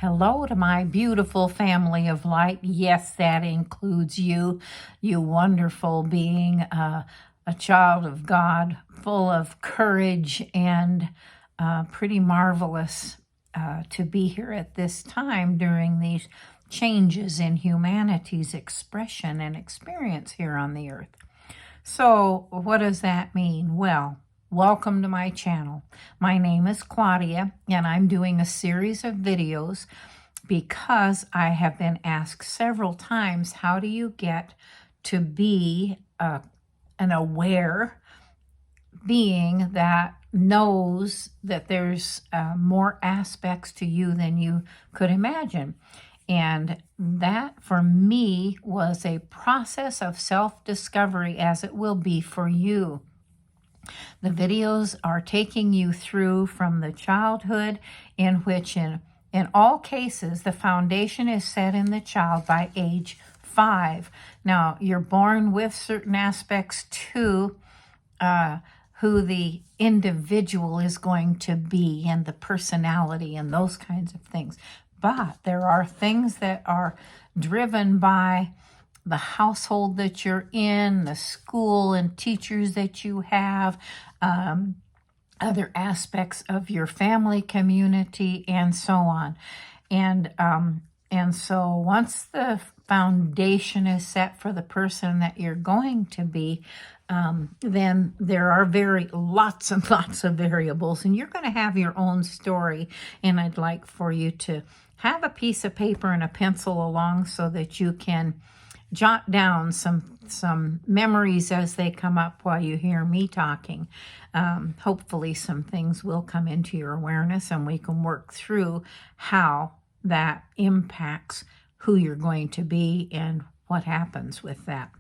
Hello to my beautiful family of light. Yes, that includes you, you wonderful being, a child of God, full of courage and pretty marvelous to be here at this time during these changes in humanity's expression and experience here on the earth. So what does that mean? Well, welcome to my channel. My name is Claudia, and I'm doing a series of videos because I have been asked several times, how do you get to be an aware being that knows that there's more aspects to you than you could imagine? And that, for me, was a process of self-discovery, as it will be for you. The videos are taking you through from the childhood, in which in all cases, the foundation is set in the child by age 5. Now, you're born with certain aspects to who the individual is going to be and the personality and those kinds of things. But there are things that are driven by the household that you're in, the school and teachers that you have, other aspects of your family community, and so on. And so once the foundation is set for the person that you're going to be, then there are lots and lots of variables, and you're going to have your own story. And I'd like for you to have a piece of paper and a pencil along so that you can jot down some memories as they come up while you hear me talking. Hopefully some things will come into your awareness, and we can work through how that impacts who you're going to be and what happens with that.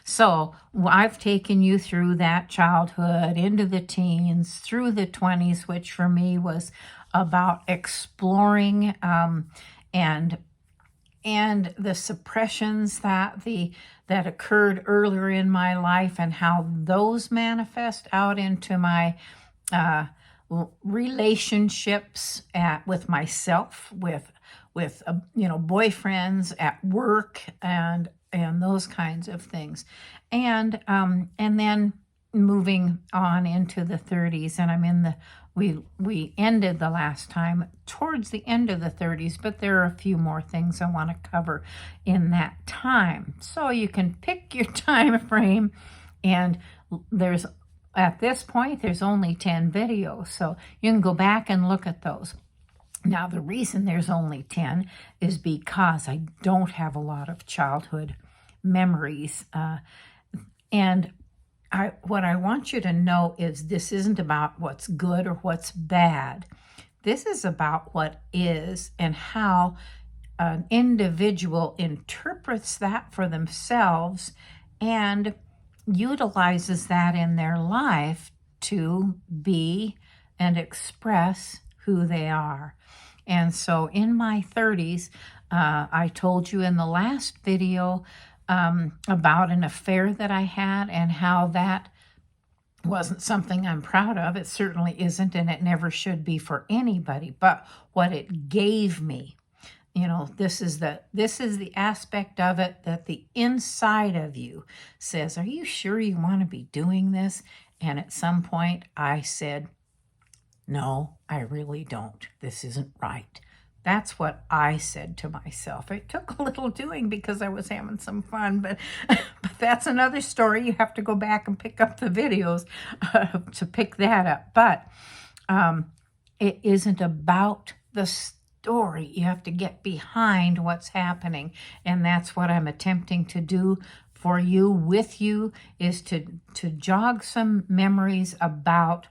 So I've taken you through that childhood, into the teens, through the 20s, which for me was about exploring and the suppressions that occurred earlier in my life, and how those manifest out into my relationships with myself, with boyfriends, at work, and those kinds of things, and then moving on into the 30s, and I'm in the we ended the last time towards the end of the 30s, but there are a few more things I want to cover in that time. So you can pick your time frame, and at this point there's only 10 videos, so you can go back and look at those. Now, the reason there's only 10 is because I don't have a lot of childhood memories, and what I want you to know is this isn't about what's good or what's bad. This is about what is, and how an individual interprets that for themselves and utilizes that in their life to be and express who they are. And so in my 30s, I told you in the last video about an affair that I had, and how that wasn't something I'm proud of. It certainly isn't, and it never should be for anybody. But what it gave me, this is the aspect of it that the inside of you says, are you sure you want to be doing this? And at some point I said, no, I really don't. This isn't right. That's what I said to myself. It took a little doing because I was having some fun, but that's another story. You have to go back and pick up the videos to pick that up. But it isn't about the story. You have to get behind what's happening, and that's what I'm attempting to do for you, with you, is to jog some memories about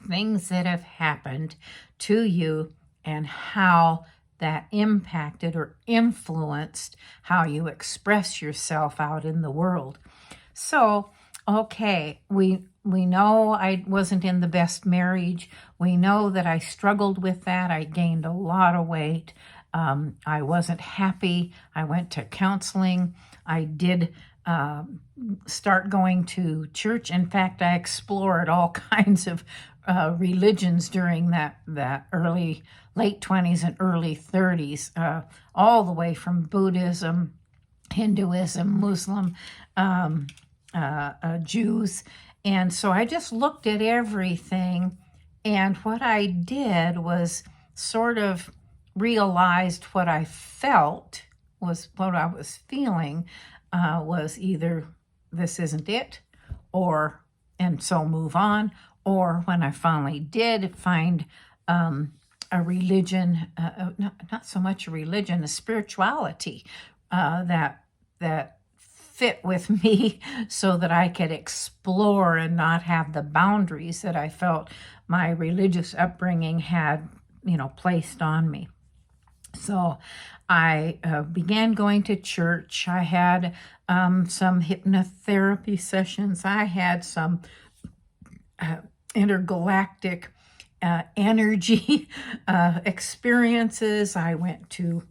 things that have happened to you, and how that impacted or influenced how you express yourself out in the world. So, okay, we know I wasn't in the best marriage. We know that I struggled with that. I gained a lot of weight. I wasn't happy. I went to counseling. I did start going to church. In fact, I explored all kinds of religions during that late 20s and early 30s, all the way from Buddhism, Hinduism, Muslim, Jews. And so I just looked at everything, and what I did was sort of realized what I felt was what I was feeling was either this isn't it, or and so move on, or when I finally did find a religion, not so much a religion, a spirituality that fit with me so that I could explore and not have the boundaries that I felt my religious upbringing had, placed on me. So I began going to church. I had some hypnotherapy sessions. I had some intergalactic energy experiences. I went to,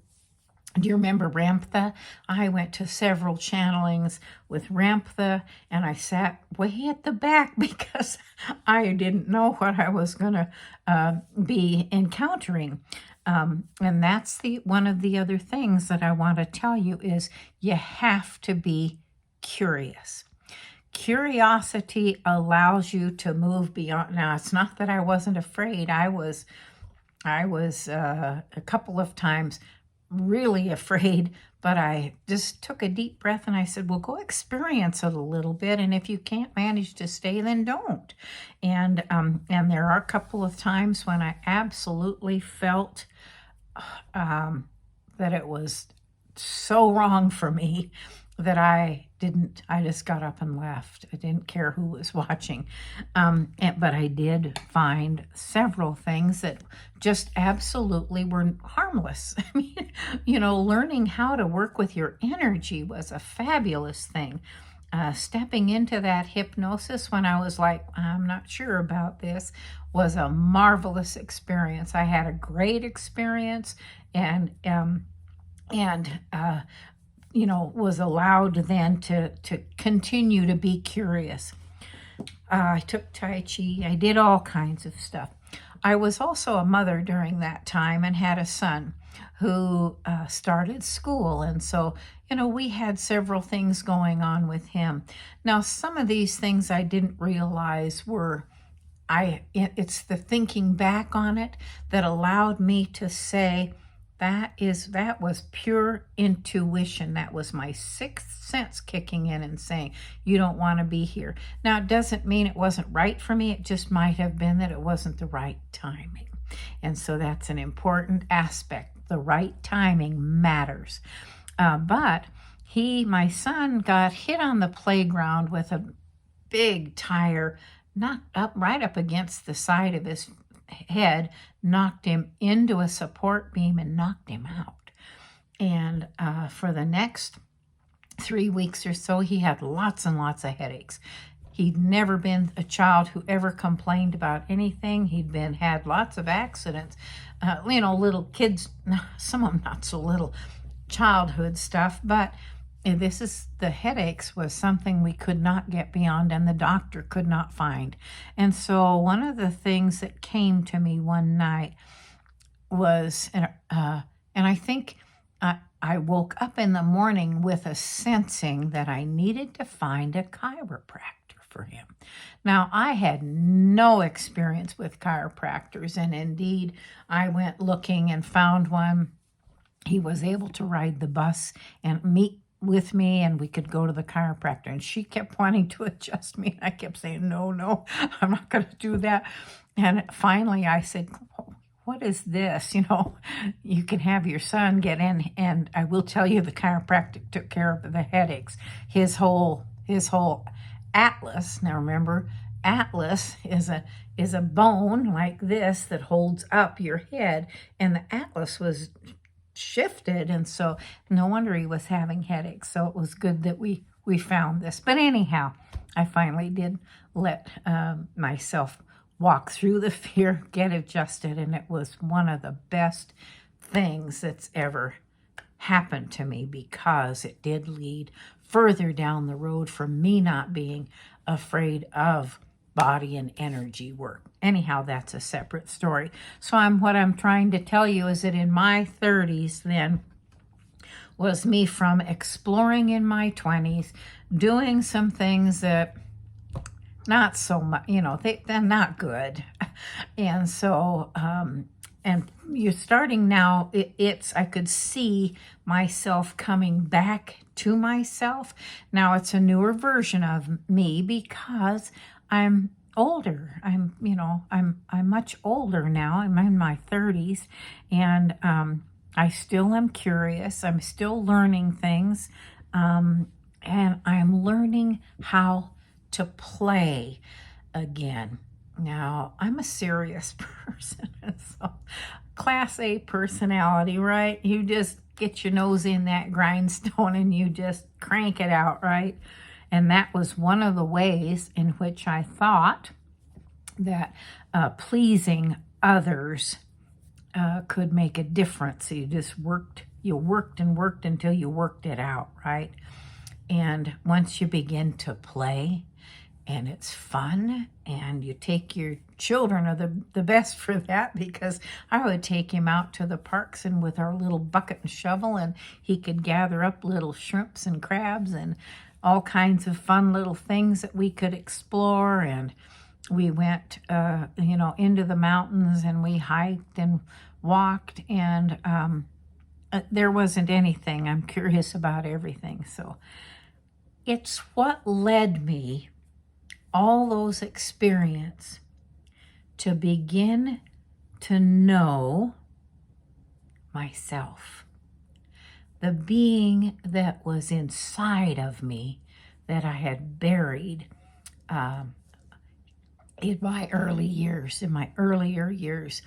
do you remember Ramtha? I went to several channelings with Ramtha, and I sat way at the back because I didn't know what I was going to be encountering. And that's one of the other things that I want to tell you is you have to be curious. Curiosity allows you to move beyond. Now, it's not that I wasn't afraid. I was a couple of times really afraid, but I just took a deep breath and I said, well, go experience it a little bit. And if you can't manage to stay, then don't. And there are a couple of times when I absolutely felt that it was so wrong for me that I just got up and left. I didn't care who was watching. But I did find several things that just absolutely were harmless. I mean, learning how to work with your energy was a fabulous thing. Stepping into that hypnosis when I was like, I'm not sure about this, was a marvelous experience. I had a great experience and was allowed then to continue to be curious. I took Tai Chi. I did all kinds of stuff. I was also a mother during that time and had a son who started school. And so, we had several things going on with him. Now, some of these things I didn't realize it's the thinking back on it that allowed me to say, that was pure intuition. That was my sixth sense kicking in and saying, you don't want to be here. Now, it doesn't mean it wasn't right for me. It just might have been that it wasn't the right timing. And so that's an important aspect. The right timing matters. But my son got hit on the playground with a big tire, knocked up right up against the side of his head, knocked him into a support beam and knocked him out. And for the next 3 weeks or so, he had lots and lots of headaches. He'd never been a child who ever complained about anything. He'd had lots of accidents, little kids, some of them not so little, childhood stuff, but the headaches was something we could not get beyond and the doctor could not find. And so one of the things that came to me one night was, and I think I woke up in the morning with a sensing that I needed to find a chiropractor for him. Now, I had no experience with chiropractors, and indeed, I went looking and found one. He was able to ride the bus and meet with me, and we could go to the chiropractor, and she kept wanting to adjust me, and I kept saying, no, I'm not going to do that. And finally I said, what is this? You can have your son get in, and I will tell you the chiropractic took care of the headaches. His whole atlas, now remember, atlas is a bone like this that holds up your head, and the atlas was shifted, and so no wonder he was having headaches. So it was good that we found this. But anyhow, I finally did let myself walk through the fear, get adjusted, and it was one of the best things that's ever happened to me, because it did lead further down the road from me not being afraid of body and energy work. Anyhow, that's a separate story. So what I'm trying to tell you is that in my 30s then was me from exploring in my 20s, doing some things that not so much, they're not good. And so, and you're starting now, I could see myself coming back to myself. Now it's a newer version of me because I'm older. I'm much older now. I'm in my 30s, and I still am curious. I'm still learning things, and I'm learning how to play again. Now, I'm a serious person, so class A personality, right? You just get your nose in that grindstone and you just crank it out, right? And that was one of the ways in which I thought that pleasing others could make a difference. You worked and worked until you worked it out, right? And once you begin to play, and it's fun, and you take your children are the best for that, because I would take him out to the parks and with our little bucket and shovel, and he could gather up little shrimps and crabs and all kinds of fun little things that we could explore. And we went into the mountains, and we hiked and walked, and there wasn't anything. I'm curious about everything. So it's what led me, all those experiences, to begin to know myself, the being that was inside of me that I had buried in my earlier years.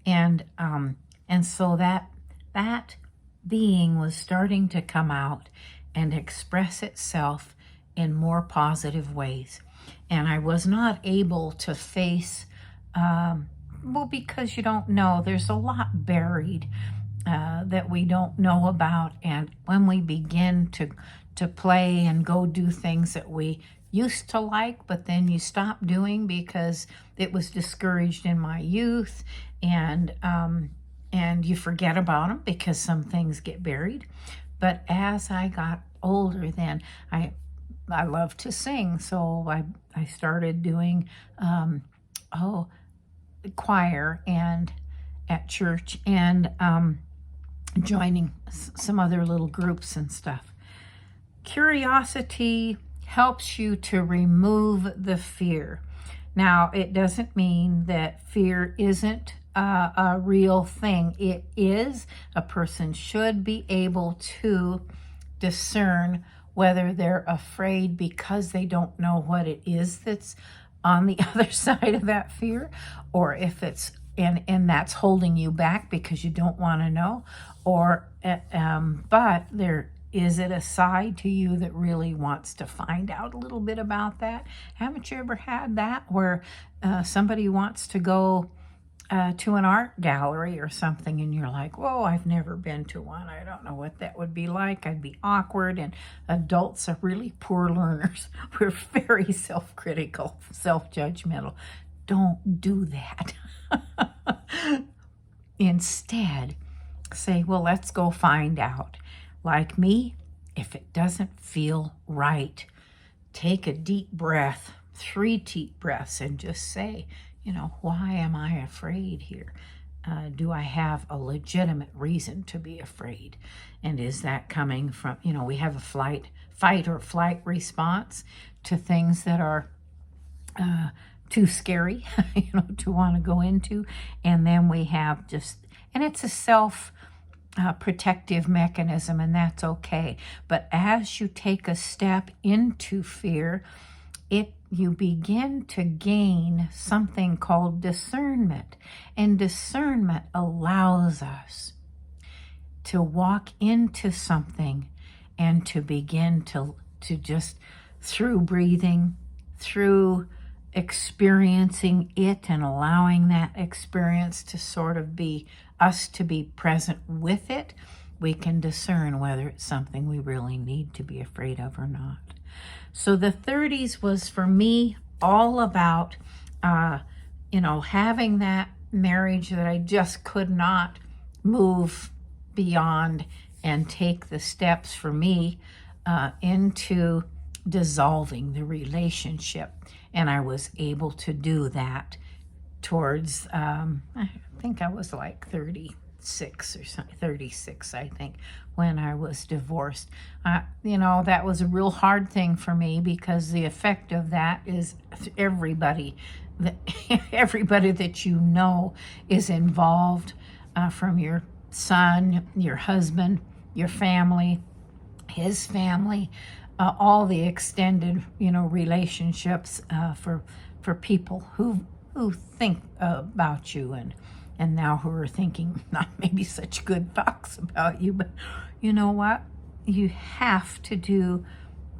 And so that being was starting to come out and express itself in more positive ways. And I was not able to face, because you don't know, there's a lot buried that we don't know about. And when we begin to play and go do things that we used to like, but then you stop doing because it was discouraged in my youth, and you forget about them because some things get buried. But as I got older, then I love to sing, so I started doing choir and at church, and joining some other little groups and stuff. Curiosity helps you to remove the fear. Now, it doesn't mean that fear isn't a real thing. It is. A person should be able to discern whether they're afraid because they don't know what it is that's on the other side of that fear, or if it's and that's holding you back because you don't want to know, or but is it a side to you that really wants to find out a little bit about that? Haven't you ever had that where somebody wants to go to an art gallery or something, and you're like, whoa, I've never been to one. I don't know what that would be like. I'd be awkward, and adults are really poor learners. We're very self-critical, self-judgmental. Don't do that. Instead, say, well, let's go find out. Like me, if it doesn't feel right, take a deep breath, 3 deep breaths, and just say, why am I afraid here? Do I have a legitimate reason to be afraid? And is that coming from, we have a fight or flight response to things that are too scary, to want to go into. And then we have and it's a self-protective mechanism, and that's okay. But as you take a step into fear, you begin to gain something called discernment. And discernment allows us to walk into something and to begin to just, through breathing, through experiencing it and allowing that experience to sort of be us, to be present with it, we can discern whether it's something we really need to be afraid of or not. So the 30s was for me all about, having that marriage that I just could not move beyond and take the steps for me into dissolving the relationship. And I was able to do that towards, I think I was like 36 or something, 36, I think, when I was divorced. That was a real hard thing for me, because the effect of that is everybody that you know is involved, from your son, your husband, your family, his family, all the extended, relationships, for people who think about you, and now who are thinking not maybe such good thoughts about you. But you know what? You have to do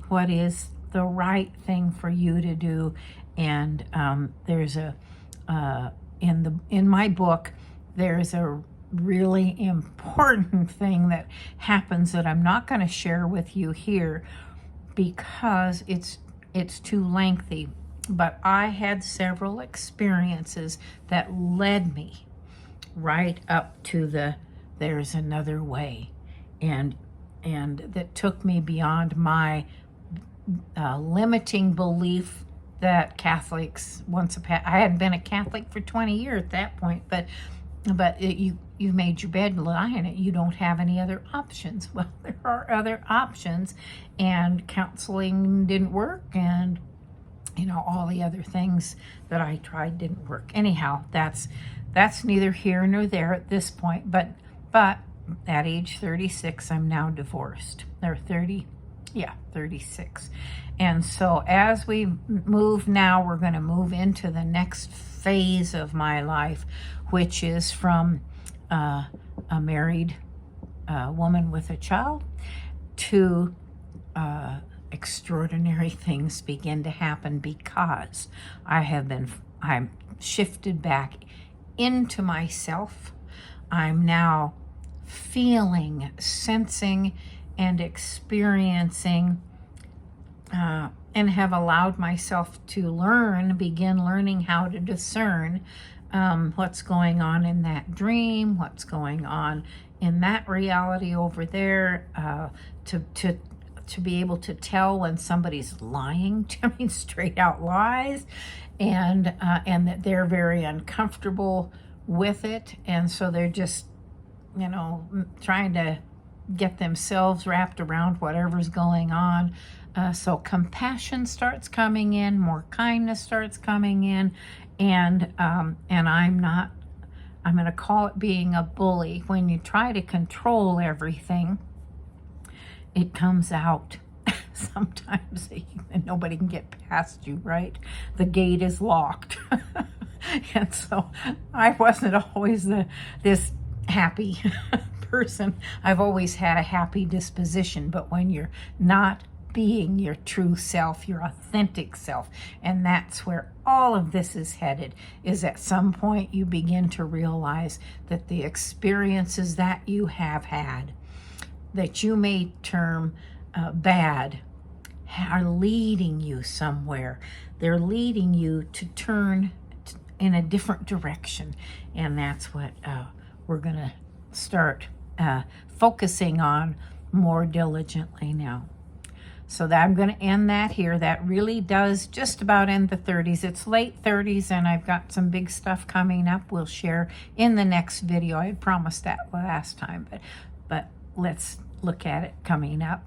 what is the right thing for you to do. And there's in my book, there's a really important thing that happens that I'm not going to share with you here, because it's too lengthy. But I had several experiences that led me right up to there's another way, and that took me beyond my limiting belief that Catholics I had been a Catholic for 20 years at that point, but you made your bed and lie in it. You don't have any other options. Well, there are other options, and counseling didn't work, and all the other things that I tried didn't work. Anyhow, that's neither here nor there at this point. But at age 36, I'm now divorced. Or 36. And so as we move now, we're going to move into the next phase of my life, which is from a married woman with a child to extraordinary things begin to happen, because I'm shifted back into myself. I'm now feeling, sensing, and experiencing, and have allowed myself to begin learning how to discern what's going on in that dream, what's going on in that reality over there, to be able to tell when somebody's lying to me, straight out lies, and that they're very uncomfortable with it, and so they're just trying to get themselves wrapped around whatever's going on. So compassion starts coming in, more kindness starts coming in, and I'm going to call it being a bully. When you try to control everything, it comes out. Sometimes nobody can get past you, right? The gate is locked. And so I wasn't always this happy person. I've always had a happy disposition, but when you're not being your true self, your authentic self, and that's where all of this is headed, is at some point you begin to realize that the experiences that you have had, that you may term bad, are leading you somewhere. They're leading you to turn in a different direction, and that's what we're going to start focusing on more diligently now. So that I'm going to end that here. That really does just about end the 30s. It's late 30s, and I've got some big stuff coming up we'll share in the next video. I had promised that last time, but let's look at it coming up.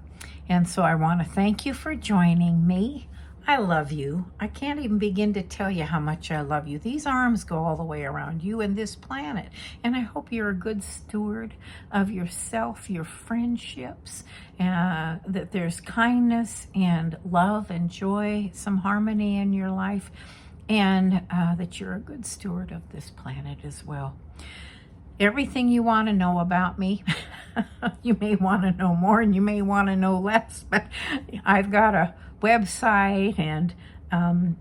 And so I want to thank you for joining me. I love you. I can't even begin to tell you how much I love you. These arms go all the way around you and this planet. And I hope you're a good steward of yourself, your friendships, that there's kindness and love and joy, some harmony in your life, and that you're a good steward of this planet as well. Everything you want to know about me, you may want to know more and you may want to know less, but I've got a website and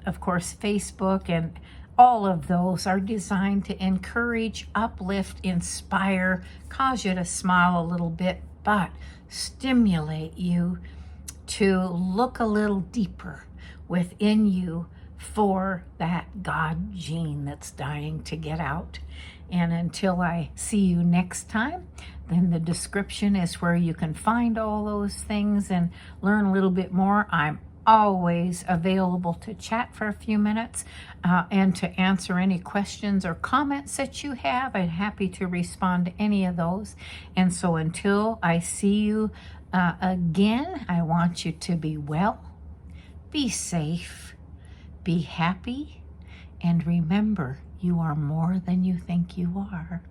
of course Facebook, and all of those are designed to encourage, uplift, inspire, cause you to smile a little bit, but stimulate you to look a little deeper within you for that God gene that's dying to get out. And until I see you next time, then the description is where you can find all those things and learn a little bit more. I'm always available to chat for a few minutes and to answer any questions or comments that you have. I'm happy to respond to any of those. And so until I see you again, I want you to be well, be safe, be happy, and remember, you are more than you think you are.